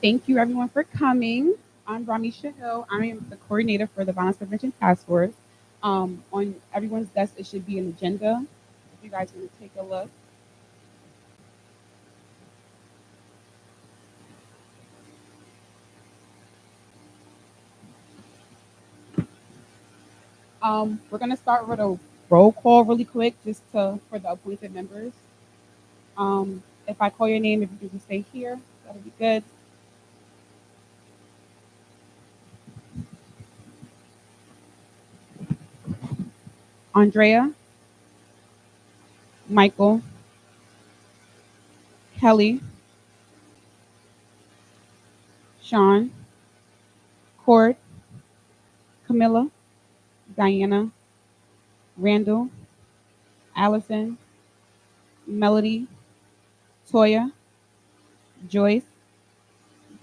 Thank you everyone for coming. I'm Ramisha Hill. I am the coordinator for the Violence Prevention Task Force. On everyone's desk, it should be an agenda. If you guys want to take a look. We're going to start with a roll call really quick just for the appointed members. If I call your name, if you can just stay here, that'll be good. Andrea, Michael, Kelly, Sean, Court, Camilla, Diana, Randall, Allison, Melody, Toya, Joyce,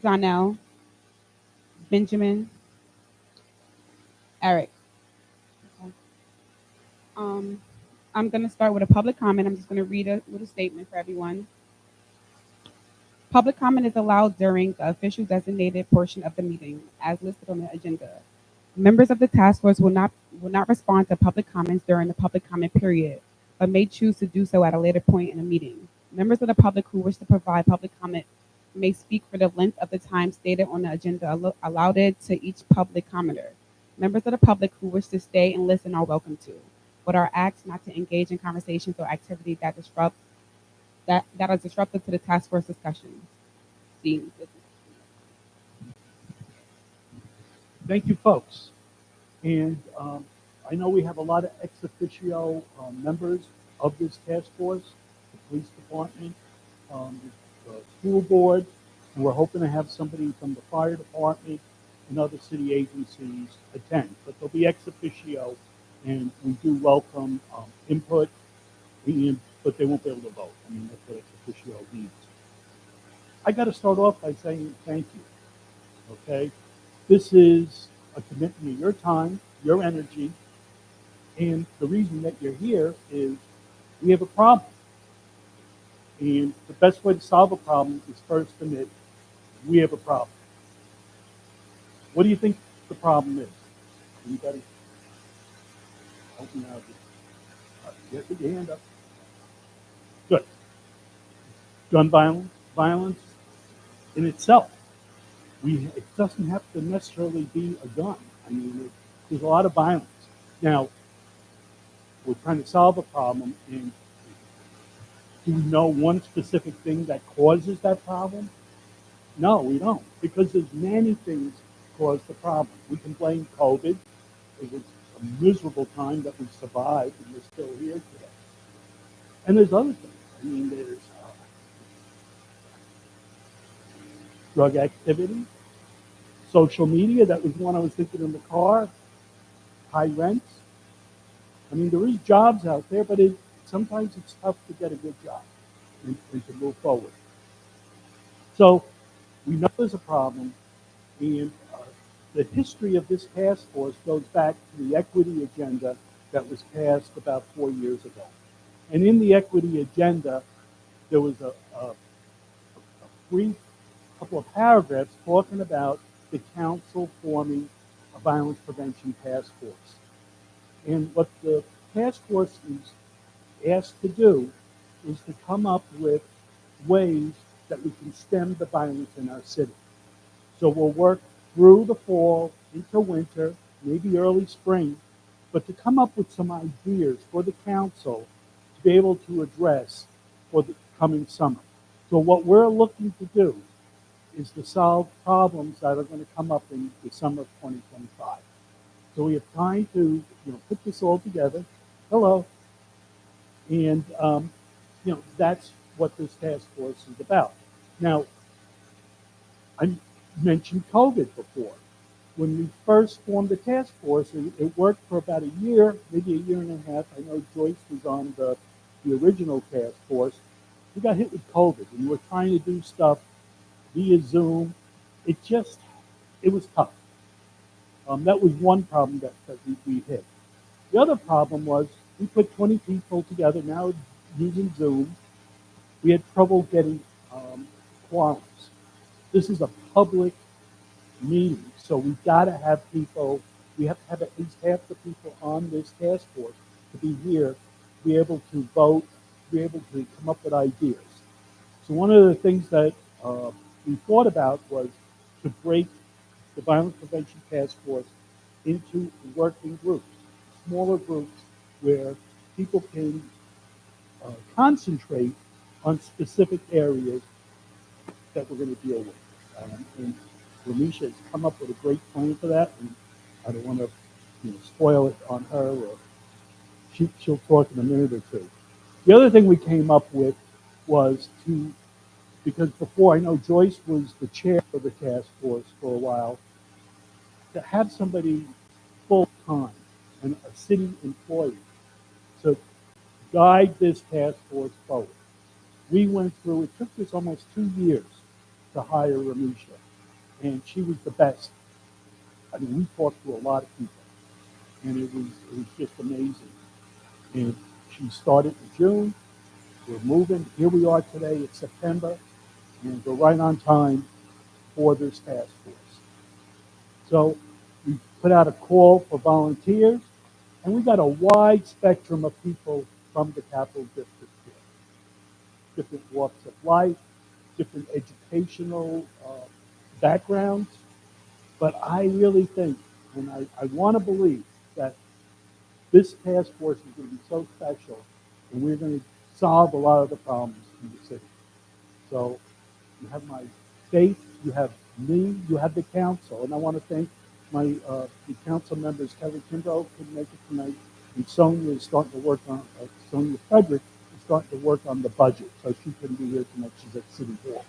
Donnell, Benjamin, Eric. Okay. Um, I'm going to start with a public comment. I'm just going to read a little statement for everyone. Public comment is allowed during the official designated portion of the meeting as listed on the agenda. Members of the task force will not respond to public comments during the public comment period, but may choose to do so at a later point in the meeting. Members of the public who wish to provide public comment may speak for the length of the time stated on the agenda allotted to each public commenter. Members of the public who wish to stay and listen are welcome to, but are asked not to engage in conversations or activities that are disruptive to the task force discussions. See, Thank you, folks. And I know we have a lot of ex officio members of this task force, the police department, the school board, and we're hoping to have somebody from the fire department and other city agencies attend. But they'll be ex officio, and we do welcome input, but they won't be able to vote. I mean, that's what ex officio means. I got to start off by saying thank you. Okay, this is a commitment of your time, your energy, and the reason that you're here is we have a problem. And the best way to solve a problem is first admit we have a problem. What do you think the problem is? Anybody? Help me out here. Get your hand up. Good. Gun violence, violence in itself. It doesn't have to necessarily be a gun. I mean, there's a lot of violence. Now, we're trying to solve a problem, and do we know one specific thing that causes that problem? No, we don't, because there's many things cause the problem. We can blame COVID. It was a miserable time that we survived, and we're still here today. And there's other things. I mean, there's drug activity, social media. That was one I was thinking in the car. High rents. I mean, there is jobs out there, but sometimes it's tough to get a good job and to move forward. So we know there's a problem, and the history of this task force goes back to the equity agenda that was passed about 4 years ago. And in the equity agenda, there was a brief couple of paragraphs talking about the council forming a violence prevention task force. And what the task force is asked to do is to come up with ways that we can stem the violence in our city. So we'll work through the fall, into winter, maybe early spring, but to come up with some ideas for the council to be able to address for the coming summer. So what we're looking to do is to solve problems that are going to come up in the summer of 2025. So we have time to put this all together. Hello. And that's what this task force is about. Now, I mentioned COVID before. When we first formed the task force, it worked for about a year, maybe a year and a half. I know Joyce was on the original task force. We got hit with COVID, and we were trying to do stuff via Zoom. It was tough. That was one problem that we hit. The other problem was we put 20 people together now using Zoom. We had trouble getting quorums. This is a public meeting, so we've got to have people, we have to have at least half the people on this task force to be here, be able to vote, be able to come up with ideas. So one of the things that we thought about was to break the Violence Prevention Task Force into working groups, smaller groups where people can concentrate on specific areas that we're going to deal with. And Ramisha has come up with a great plan for that, and I don't want to spoil it on her, or she'll talk in a minute or two. The other thing we came up with was to, because before I know Joyce was the chair of the task force for a while, to have somebody full time and a city employee to guide this task force forward. We went through, it took us almost 2 years to hire Ramisha, and she was the best. I mean, we talked to a lot of people, and it was just amazing. And she started in June. We're moving. Here we are today. It's September, and we're right on time for this task force. So we put out a call for volunteers, and we got a wide spectrum of people from the Capital District here. Different walks of life, different educational backgrounds. But I really think, and I want to believe, that this task force is going to be so special, and we're going to solve a lot of the problems in the city. So you have my faith, you have me, you have the council, and I want to thank my the council members. Kevin Kimbrough couldn't make it tonight, and Sonia is starting to work on Sonia Frederick is starting to work on the budget, so she couldn't be here tonight. She's at City Hall,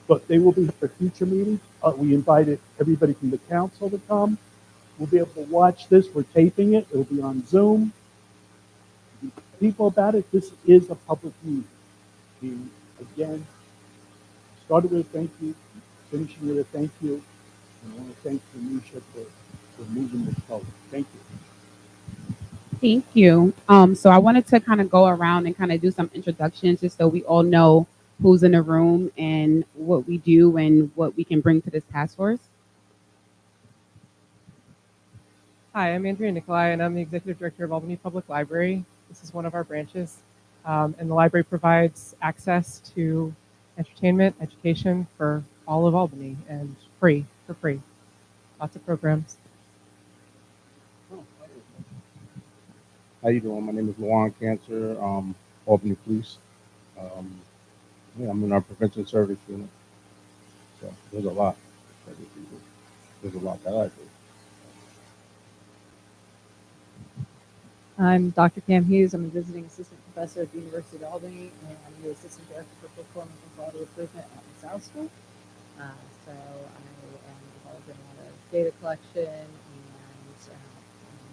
but they will be here for future meetings. We invited everybody from the council to come. We'll be able to watch this. We're taping it. It'll be on Zoom. People about it. This is a public meeting. And again, started with a thank you, finishing with a thank you. And I want to thank Tanisha for moving this forward. Thank you. Thank you. So I wanted to kind of go around and kind of do some introductions just so we all know who's in the room and what we do and what we can bring to this task force. Hi, I'm Andrea Nicolai, and I'm the Executive Director of Albany Public Library. This is one of our branches, and the library provides access to entertainment, education for all of Albany, and for free. Lots of programs. How you doing? My name is Luan Cancer, Albany Police. I'm in our prevention service unit. So there's a lot that we do. There's a lot that I do. I'm Dr. Cam Hughes. I'm a visiting assistant professor at the University of Albany, and I'm the assistant director for performance and quality improvement at the South School. So I am involved in a lot of data collection and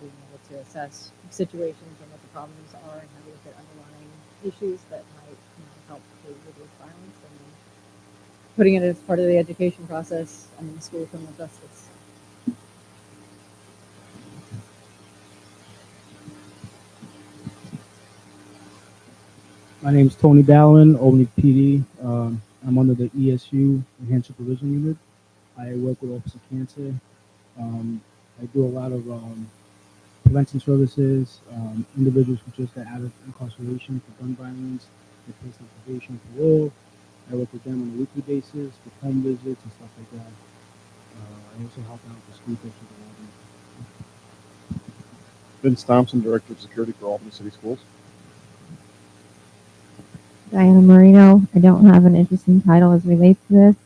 being able to assess situations and what the problems are and how to look at underlying issues that might help to reduce violence, and then putting it as part of the education process in the School of Criminal Justice. My name is Tony Ballin, Albany PD. I'm under the ESU Enhanced Supervision Unit. I work with Officer Cancer. I do a lot of prevention services, individuals who just got out of incarceration for gun violence, replaced on probation, parole. I work with them on a weekly basis with home visits and stuff like that. I also help out the school district of Albany. Vince Thompson, Director of Security for Albany City Schools. Diana Marino. I don't have an interesting title as relates to this.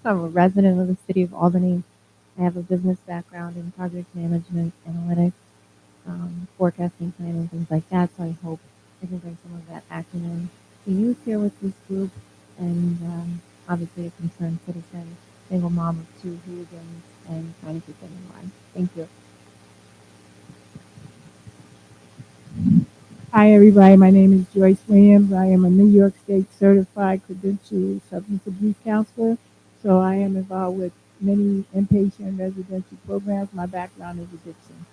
I'm a resident of the city of Albany. I have a business background in project management, analytics, forecasting, planning, things like that. So I hope I can bring some of that acumen to use here with this group. And obviously a concerned citizen, single mom of 2 hooligans, and trying to keep them in line. Thank you. Hi, everybody. My name is Joyce Williams. I am a New York State certified credentialed substance abuse counselor. So I am involved with many inpatient and residential programs. My background is addiction.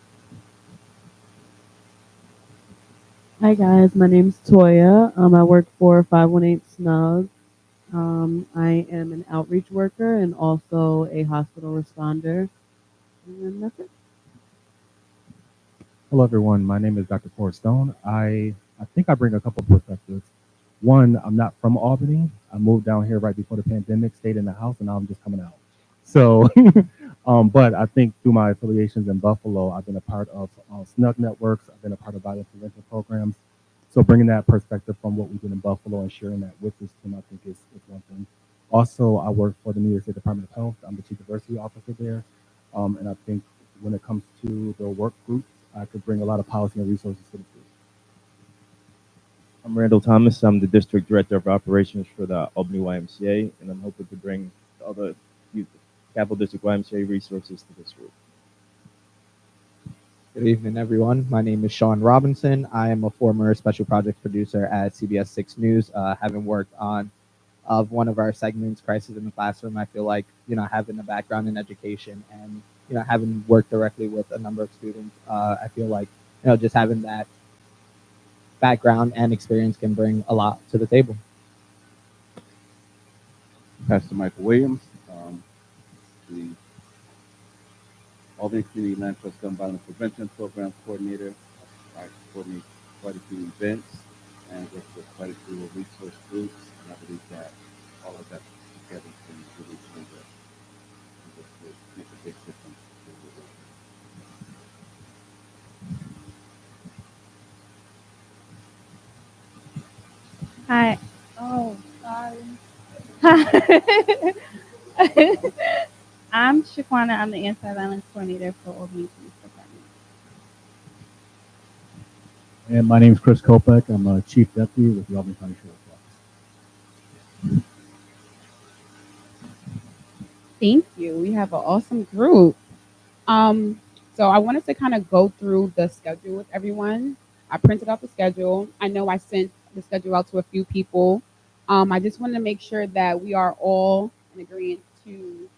Hi guys, my name's Toya. I work for 518 Snug, I am an outreach worker and also a hospital responder. And then that's it. Hello, everyone. My name is Dr. Forrest Stone. I think I bring a couple of perspectives. One, I'm not from Albany. I moved down here right before the pandemic, stayed in the house, and now I'm just coming out. So, but I think through my affiliations in Buffalo, I've been a part of SNUG networks. I've been a part of violence prevention programs. So bringing that perspective from what we did in Buffalo and sharing that with this team, I think is one thing. Also, I work for the New York State Department of Health. I'm the chief diversity officer there. And I think when it comes to the work groups, I could bring a lot of policy and resources to the group. I'm Randall Thomas. I'm the District Director of Operations for the Albany YMCA, and I'm hoping to bring the other Capital District YMCA resources to this group. Good evening, everyone. My name is Sean Robinson. I am a former special projects producer at CBS 6 News, having worked on one of our segments, Crisis in the Classroom. I feel like, having a background in education and, having worked directly with a number of students, I feel like, just having that background and experience can bring a lot to the table. Pastor Michael Williams, the Albany Community Land Trust Gun Violence Prevention Program Coordinator. I coordinate quite a few events and work with quite a few resource groups, and I believe that all of that together can really make a big difference. Hi. Oh, sorry. I'm Shaquana. I'm the anti-violence coordinator for Albany Police Department. And my name is Chris Kopek. I'm a chief deputy with the Albany County Sheriff's Office. Thank you. We have an awesome group. So I wanted to kind of go through the schedule with everyone. I printed out the schedule. I know I sent the schedule out to a few people. I just wanted to make sure that we are all in agreement to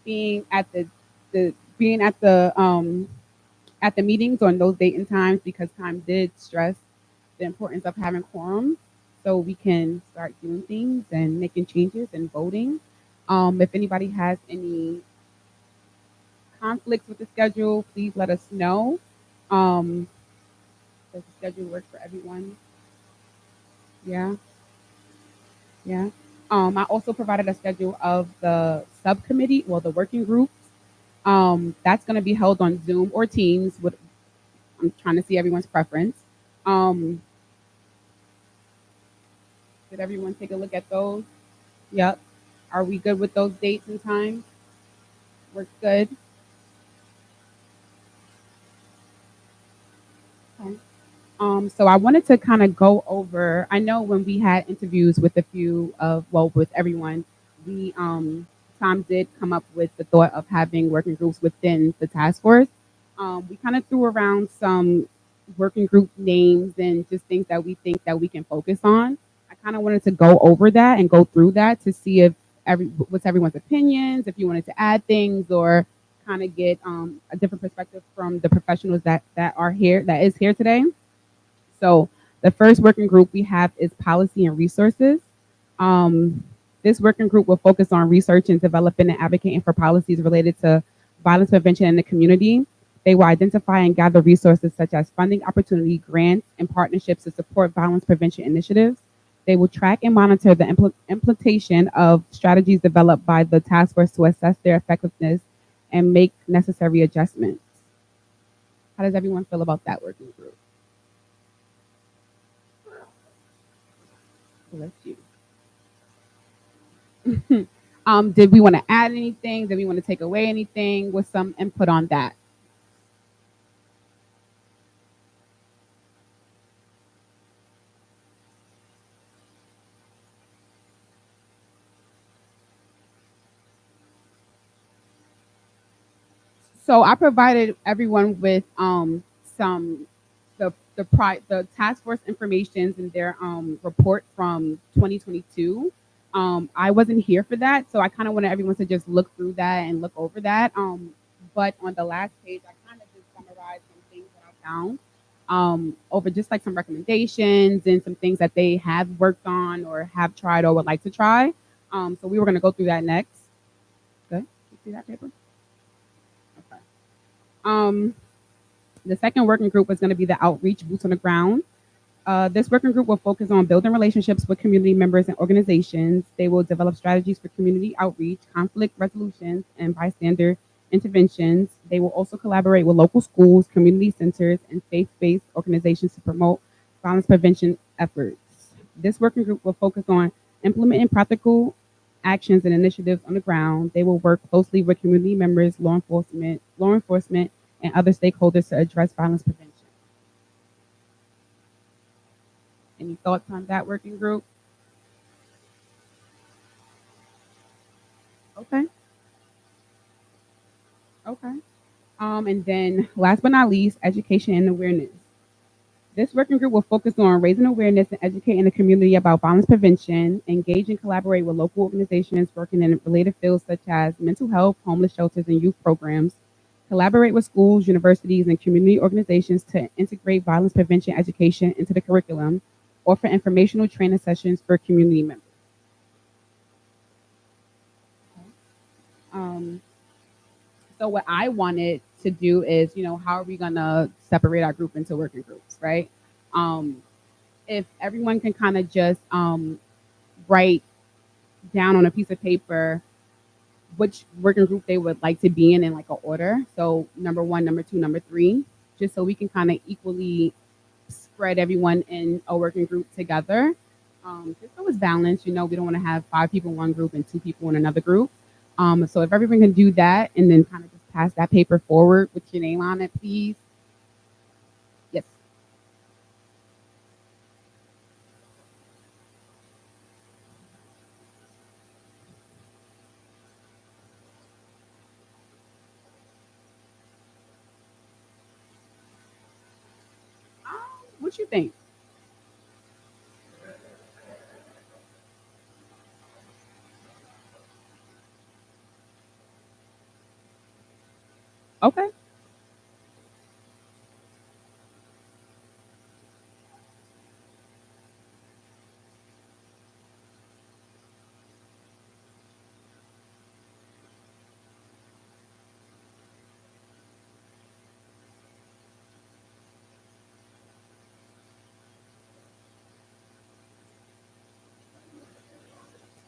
being at the meetings on those date and times, because time did stress the importance of having quorum so we can start doing things and making changes and voting. If anybody has any conflicts with the schedule, please let us know. Does the schedule work for everyone? Yeah. Yeah. I also provided a schedule of the subcommittee, well, the working groups. That's going to be held on Zoom or Teams. I'm trying to see everyone's preference. Did everyone take a look at those? Yep. Are we good with those dates and times? Works good. Okay. So I wanted to kind of go over, I know when we had interviews with with everyone, Tom did come up with the thought of having working groups within the task force. We kind of threw around some working group names and just things that we think that we can focus on. I kind of wanted to go over that and go through that to see if what's everyone's opinions, if you wanted to add things or kind of get a different perspective from the professionals that is here today. So the first working group we have is policy and resources. This working group will focus on researching, developing, and advocating for policies related to violence prevention in the community. They will identify and gather resources such as funding opportunity, grants, and partnerships to support violence prevention initiatives. They will track and monitor the implementation of strategies developed by the task force to assess their effectiveness and make necessary adjustments. How does everyone feel about that working group? Bless you. Did we want to add anything? Did we want to take away anything? With some input on that? So I provided everyone with some the task force informations in their report from 2022. I wasn't here for that, so I kind of wanted everyone to just look through that and look over that. But on the last page, I kind of just summarized some things that I found. over just like some recommendations and some things that they have worked on or have tried or would like to try. So we were going to go through that next. Good. You see that paper? Okay. The second working group was going to be the outreach boots on the ground. This working group will focus on building relationships with community members and organizations. They will develop strategies for community outreach, conflict resolutions, and bystander interventions. They will also collaborate with local schools, community centers, and faith-based organizations to promote violence prevention efforts. This working group will focus on implementing practical actions and initiatives on the ground. They will work closely with community members, law enforcement, and other stakeholders to address violence prevention. Any thoughts on that working group? Okay. Okay. And then last but not least, education and awareness. This working group will focus on raising awareness and educating the community about violence prevention, engage and collaborate with local organizations working in related fields such as mental health, homeless shelters, and youth programs, collaborate with schools, universities, and community organizations to integrate violence prevention education into the curriculum, offer informational training sessions for community members. So what I wanted to do is, how are we gonna separate our group into working groups, right? If everyone can kind of just write down on a piece of paper which working group they would like to be in like an order. So number 1, number 2, number 3, just so we can kind of equally spread everyone in a working group together. Just so it's balanced, we don't want to have 5 people in one group and 2 people in another group. So if everyone can do that and then kind of just pass that paper forward with your name on it, please. Yes. What you think? Okay.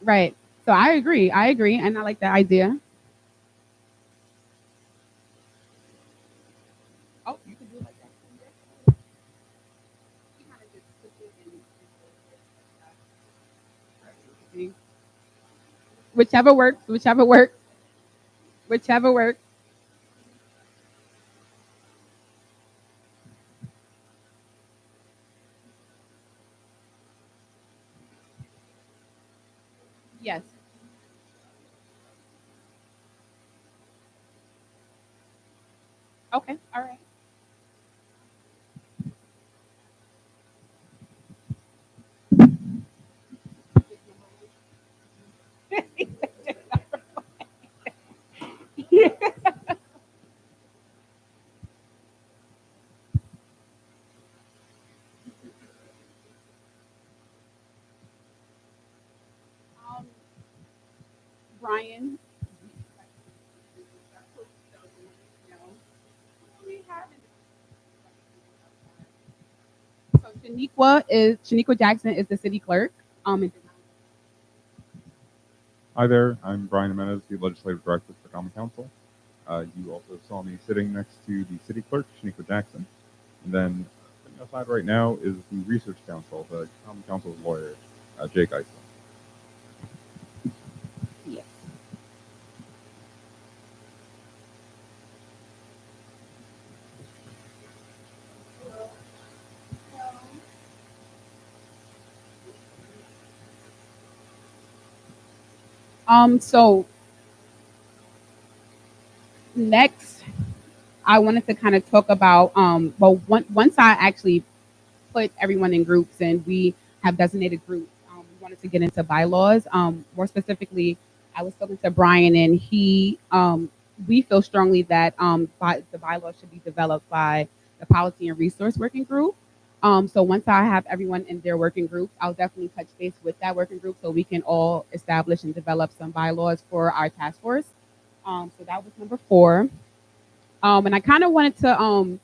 Right. So I agree. And I like that idea. Oh, you can do it like that. You kinda just put it in- Whichever works, whichever works, whichever works. Yes. Okay. All right. Um, Brian. So Shaniqua Jackson is the city clerk. And Hi there, I'm Brian Jimenez, the Legislative Director for Common Council. You also saw me sitting next to the City Clerk, Shaniqua Jackson. And then sitting outside right now is the Research Council, the Common Council's lawyer, Jake Eisler. yes. So next, I wanted to kind of talk about, once I actually put everyone in groups and we have designated groups, we wanted to get into bylaws. More specifically, I was talking to Brian and we feel strongly that the bylaws should be developed by the policy and resource working group. So once I have everyone in their working group, I'll definitely touch base with that working group so we can all establish and develop some bylaws for our task force. So that was number 4. And I kind of wanted to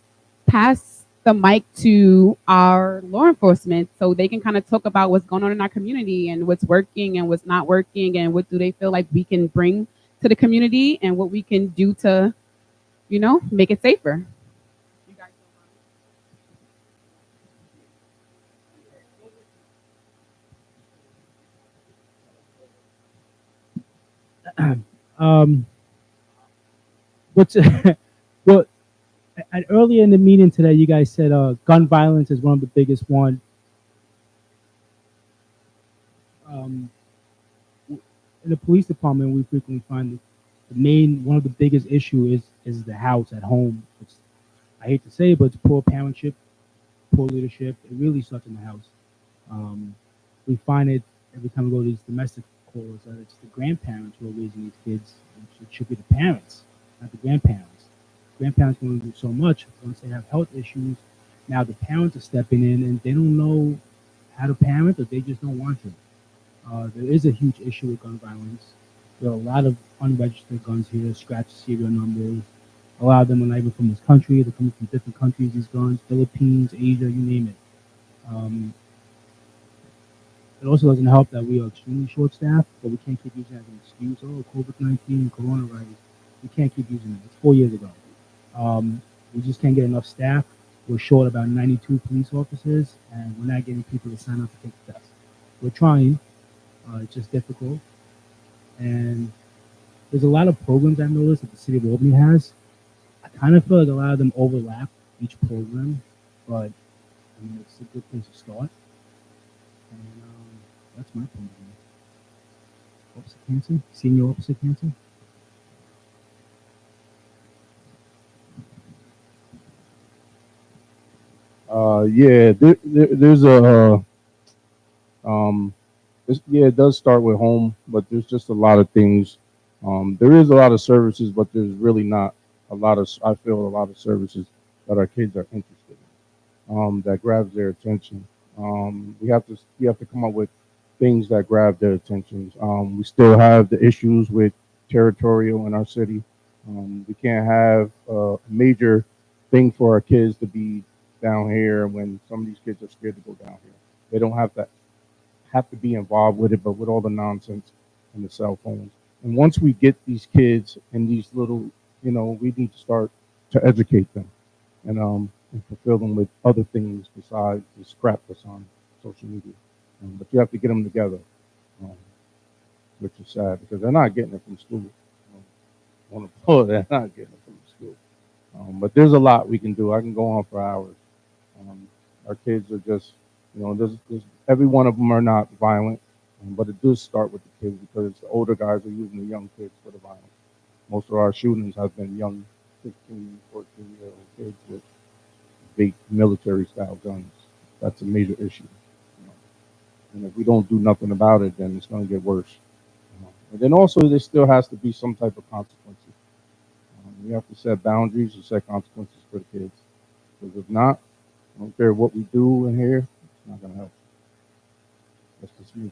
pass the mic to our law enforcement so they can kind of talk about what's going on in our community and what's working and what's not working and what do they feel like we can bring to the community and what we can do to, make it safer. um, what's well, earlier in the meeting today, you guys said gun violence is one of the biggest one. In the police department, we frequently find one of the biggest issue is the house at home. I hate to say it, but it's poor parentship, poor leadership. It really starts in the house. We find it every time we go to these domestic calls that it's the grandparents who are raising these kids. It should be the parents, not the grandparents. Grandparents can only do so much. Once they have health issues, now the parents are stepping in and they don't know how to parent or they just don't want to. There is a huge issue with gun violence. There are a lot of unregistered guns here, scratch serial numbers. A lot of them are not even from this country. They're coming from different countries, these guns, Philippines, Asia, you name it. It also doesn't help that we are extremely short-staffed, but we can't keep using it as an excuse. Oh, COVID-19, coronavirus. We can't keep using it. It's 4 years ago. We just can't get enough staff. We're short about 92 police officers, and we're not getting people to sign up to take the test. We're trying. It's just difficult. And there's a lot of programs I've noticed that the city of Albany has. I kind of feel like a lot of them overlap each program, but it's a good place to start. And that's my point of view. Officer Cancer, Senior Officer Cancer. There's it does start with home, but there's just a lot of things. There is a lot of services, but there's really not I feel a lot of services that our kids are interested in, that grabs their attention. We have to come up with things that grab their attention. We still have the issues with territorial in our city. We can't have a major thing for our kids to be down here when some of these kids are scared to go down here. They don't have to be involved with it, but with all the nonsense and the cell phones. And once we get these kids in these little, we need to start to educate them and fulfill them with other things besides this crap that's on social media. But you have to get them together, which is sad because they're not getting it from school. On the floor, they're not getting it from school. But there's a lot we can do. I can go on for hours. Our kids are just, every one of them are not violent, but it does start with the kids because the older guys are using the young kids for the violence. Most of our shootings have been young 15, 14-year-old kids with big military-style guns. That's a major issue. And if we don't do nothing about it, then it's going to get worse. And then also, there still has to be some type of consequences. We have to set boundaries and set consequences for the kids. Because if not, I don't care what we do in here, it's not going to help. That's just me.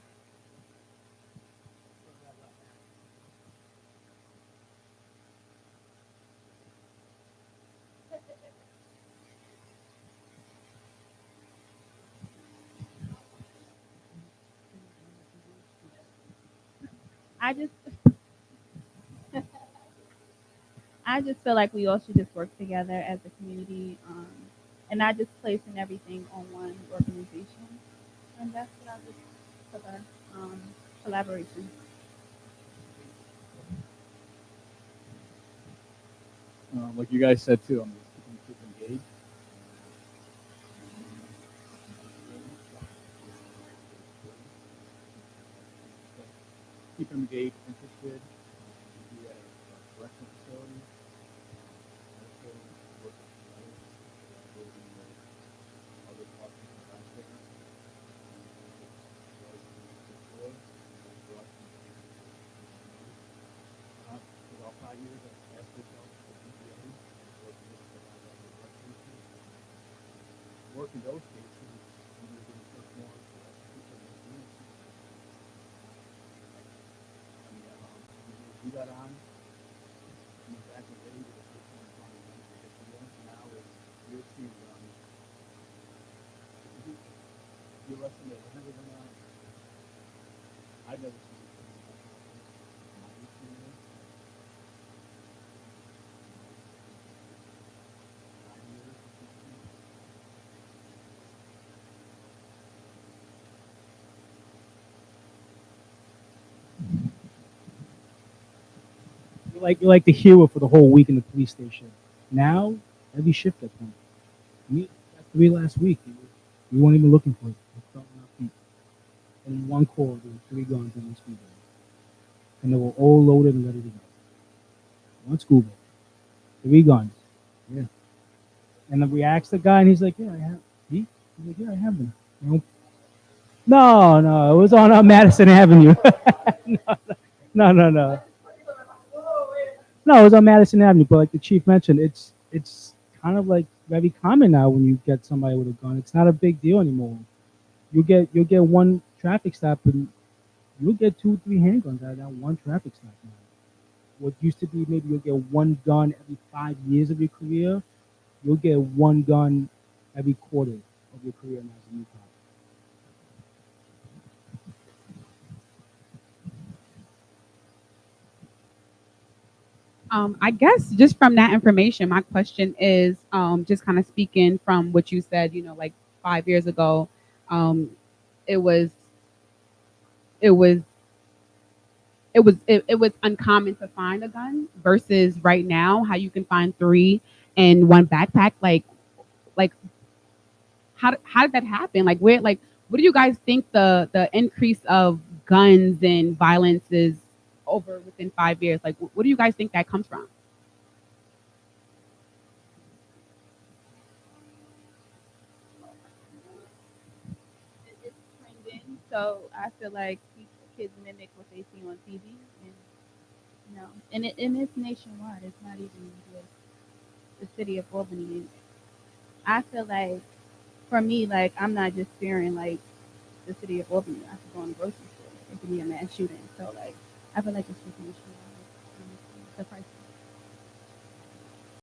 I just feel like we all should just work together as a community, and not just placing everything on one organization. And that's what I just for the collaboration. Like you guys said too, I'm just keeping kids engaged. Keep them engaged, interested. Be at a correctional facility. Also work with others, building other parts of the landscape. For about 5 years, I asked myself for BPA, working with a lot of other references. work in those cases, and you're going to put more people in the community. I mean, we got on, I mean, back in the day, the first one was on the now it's, you're seeing, you're less than 100 and I've never seen it. You're like the hero for the whole week in the police station. Now, every shift at point. We got 3 last week. We weren't even looking for it. We felt on our feet. And in one call, there were 3 guns in one school bus. And they were all loaded and ready to go. One school bus. 3 guns. Yeah. And then we asked the guy, and he's like, "Yeah, I have." He's like, "Yeah, I have them." You know? No, it was on Madison Avenue. No. No, it was on Madison Avenue. But like the chief mentioned, it's kind of like very common now when you get somebody with a gun. It's not a big deal anymore. You'll get one traffic stop, and you'll get 2, 3 handguns out of that one traffic stop now. What used to be maybe you'll get one gun every 5 years of your career, you'll get one gun every quarter of your career now as a new cop. I guess just from that information, my question is just kind of speaking from what you said, like 5 years ago, it was it was it was uncommon to find a gun versus right now how you can find 3 in one backpack. Like how did that happen? Like what do you guys think the increase of guns and violence is over within 5 years? Like what do you guys think that comes from? It's trending, so I feel like kids mimic what they see on TV, and and it's nationwide. It's not even just the city of Albany. I feel like for me, like I'm not just fearing like the city of Albany. I could go in the grocery store. It could be a mass shooting. So like I feel like it's just nationwide. The price.